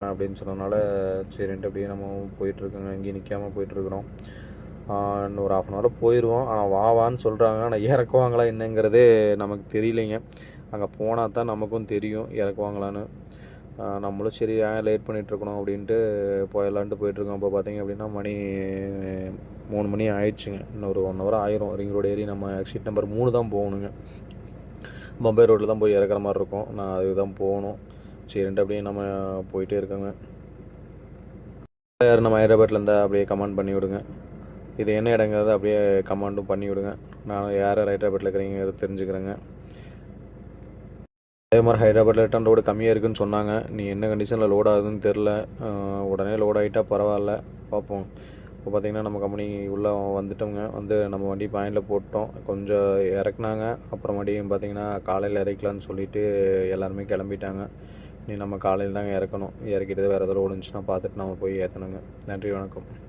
அப்படின்னு சொன்னனால சரின்ட்டு அப்படியே நம்ம போயிட்டுருக்கோங்க. எங்கேயும் நிற்காம போயிட்டுருக்குறோம். இன்னும் ஒரு 1/2 அன் ஹவரில் போயிடுவோம். ஆனால் வான்னு சொல்கிறாங்க. ஆனால் இறக்குவாங்களா என்னங்கிறதே நமக்கு தெரியலைங்க. அங்கே போனால் தான் நமக்கும் தெரியும் இறக்குவாங்களான்னு. நம்மளும் சரி ஏன் லேட் பண்ணிகிட்ருக்கணும் அப்படின்ட்டு போயிடலான்ட்டு போயிட்டுருக்கோம். இப்போ பார்த்தீங்க அப்படின்னா மணி 3 மணி ஆயிடுச்சுங்க. இன்னும் ஒரு 1 ஹவர் ஆயிரும். ரிங் ரோடு ஏறி நம்ம எக்ஸிட் நம்பர் 3 தான் போகணுங்க. பம்பை ரோட்டில் தான் போய் இறக்குற மாதிரி இருக்கும். நான் அதுக்கு தான் போகணும். சரின்ட்டு அப்படியே நம்ம போயிட்டே இருக்கோங்க. யார் நம்ம ஹைதராபாத்தில் இருந்தால் அப்படியே கமெண்ட் பண்ணி விடுங்க. இது என்ன இடங்கிறத அப்படியே கமெண்ட்டும் பண்ணி விடுங்க. நான் யார் ஹைதராபாத்தில் இருக்கிறீங்க தெரிஞ்சுக்கிறேங்க. அதே மாதிரி ஹைதராபாத்தில் ரிட்டன் ரோடு கம்மியாக இருக்குதுன்னு சொன்னாங்க. நீ என்ன கண்டிஷனில் லோட் ஆகுதுன்னு தெரில. உடனே லோட் ஆகிட்டால் பரவாயில்ல, பார்ப்போம். இப்போ பார்த்திங்கன்னா நம்ம கம்பெனி உள்ளே வந்துட்டோங்க. வந்து நம்ம வண்டி பாயிண்டில் போட்டோம். கொஞ்சம் இறக்குனாங்க. அப்புறம் மறுபடியும் பார்த்திங்கன்னா காலையில் இறக்கலான்னு சொல்லிவிட்டு எல்லாருமே கிளம்பிட்டாங்க. நீ நம்ம காலையில் தாங்க இறக்கணும். இறக்கிட்டு வேறு ஏதாவது ஓடுச்சுன்னா பார்த்துட்டு நம்ம போய் ஏற்றணுங்க. நன்றி, வணக்கம்.